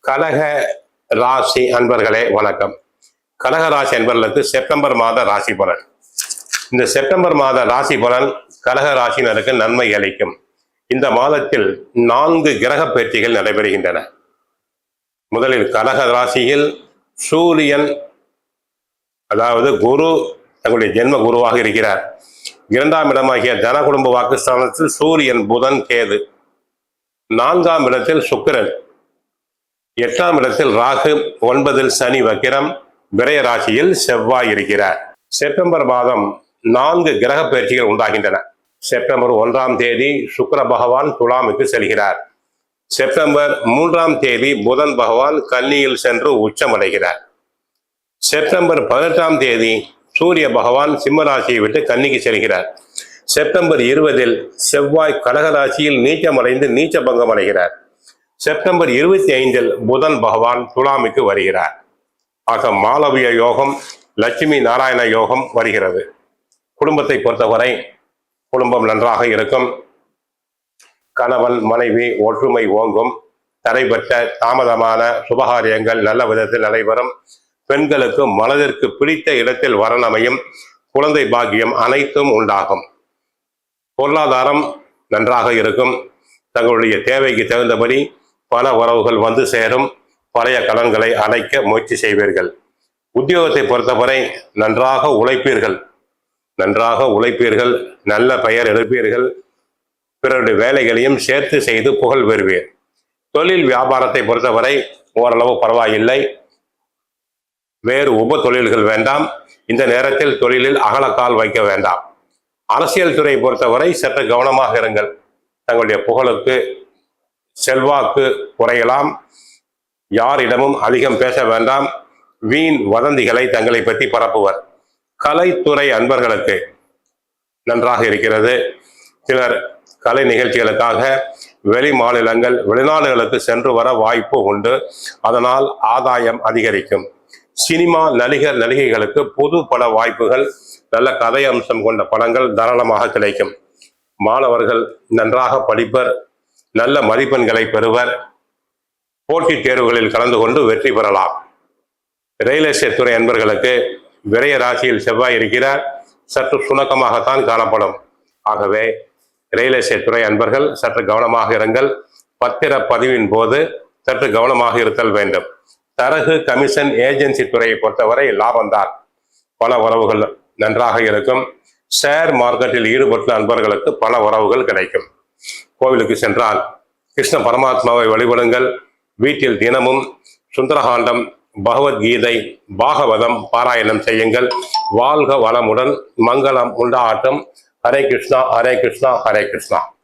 கடக ராசி அன்பர்களே வணக்கம். கடக ராசி அன்பர்களுக்கு செப்டம்பர் மாத ராசி பலன். இந்த செப்டம்பர் மாத ராசி பலன் கடக ராசினருக்கு நன்மை அளிக்கும். இந்த மாதத்தில் 4 கிரக பயிற்சிகள் நடைபெறுகின்றன. முதலில் கடக ராசியில் சூரியன், அதாவது குரு தங்களுடைய ஜென்ம குருவாக இருக்கிறார். 2ஆம் இடமாகிய தன குடும்ப வாக்குஸ்தானத்தில் சூரியன், புதன், கேது. 4ஆம் இடத்தில் சுக்கிரன், 8ஆம் இடத்தில் ராகு, 9இல் சனி வக்கிரம், விரய ராசியில் செவ்வாய் இருக்கிறார். செப்டம்பர் மாதம் 4 கிரக பயிற்சிகள் உண்டாகின்றன. செப்டம்பர் 1ஆம் தேதி சுக்கிர பகவான் துலாமுக்கு செல்கிறார். செப்டம்பர் 3ஆம் தேதி புதன் பகவான் கன்னியில் சென்று உச்சமடைகிறார். செப்டம்பர் 18ஆம் தேதி சூரிய பகவான் சிம்ம ராசியை விட்டு கன்னிக்கு செல்கிறார். செப்டம்பர் 20இல் செவ்வாய் கடகராசியில் நீச்சமடைந்து நீச்ச பங்கம் அடைகிறார். செப்டம்பர் 25இல் புதன் பகவான் துலாமுக்கு வருகிறார். ஆக மாளவிய யோகம், லட்சுமி நாராயண யோகம் வருகிறது. குடும்பத்தை பொறுத்தவரை குடும்பம் நன்றாக இருக்கும். கணவன் மனைவி ஒற்றுமை ஓங்கும். தடைபட்ட தாமதமான சுபகாரியங்கள் நல்ல விதத்தில் நடைபெறும். பெண்களுக்கு மனதிற்கு பிடித்த இடத்தில் வரணமையும், குழந்தை பாக்கியம் அனைத்தும் உண்டாகும். பொருளாதாரம் நன்றாக இருக்கும். தங்களுடைய தேவைக்கு தகுந்தபடி பண வரவுகள் வந்து சேரும். பழைய கடன்களை அடைக்க முயற்சி செய்வீர்கள். உத்தியோகத்தை பொறுத்தவரை நன்றாக உழைப்பீர்கள். நல்ல பெயர் எடுப்பீர்கள். பிறருடைய வேலைகளையும் சேர்த்து செய்து புகழ் பெறுவீர். தொழில் வியாபாரத்தை பொறுத்தவரை ஓரளவு பரவாயில்லை. வேறு உப தொழில்கள் வேண்டாம். இந்த நேரத்தில் தொழிலில் அகலக்கால் வைக்க வேண்டாம். அரசியல் துறை பொறுத்தவரை சற்று கவனமாக இருங்கள். தங்களுடைய புகழுக்கு செல்வாக்கு குறையலாம். யாரிடமும் அதிகம் பேச வேண்டாம். வீண் வதந்திகளை தங்களை பற்றி பரப்புவர். கலைத்துறை அன்பர்களுக்கு நன்றாக இருக்கிறது. சிலர் கலை நிகழ்ச்சிகளுக்காக வெளி மாநிலங்கள், வெளிநாடுகளுக்கு சென்று வர வாய்ப்பு உண்டு. அதனால் ஆதாயம் அதிகரிக்கும். சினிமா நடிகர் நடிகைகளுக்கு புது பட வாய்ப்புகள், நல்ல கதை அம்சம் கொண்ட படங்கள் தாராளமாக கிடைக்கும். மாணவர்கள் நன்றாக படிப்பர். நல்ல மதிப்பெண்களை பெறுவர். போட்டித் தேர்வுகளில் கலந்து கொண்டு வெற்றி பெறலாம். ரியல் எஸ்டேட் துறை அன்பர்களுக்கு விரய ராசியில் செவ்வாய் இருக்கிறார். சற்று சுணக்கமாகத்தான் காணப்படும். ஆகவே ரியல் எஸ்டேட் துறை அன்பர்கள் சற்று கவனமாக இருங்கள். பத்திர பதிவின் போது சற்று கவனமாக இருத்தல் வேண்டும். தரகு கமிஷன் ஏஜென்சி துறையை பொறுத்தவரை லாபம்தான். பண வரவுகள் நன்றாக இருக்கும். ஷேர் மார்க்கெட்டில் ஈடுபட்ட அன்பர்களுக்கு பண வரவுகள் கிடைக்கும். கோவிலுக்கு சென்றால் கிருஷ்ண பரமாத்மாவை வழிபடுங்கள். வீட்டில் தினமும் சுந்தரகாண்டம், பகவத்கீதை, பாகவதம் பாராயணம் செய்யுங்கள். வாழ்க வளமுடன், மங்களம் உண்டாகட்டும். ஹரே கிருஷ்ணா, ஹரே கிருஷ்ணா, ஹரே கிருஷ்ணா.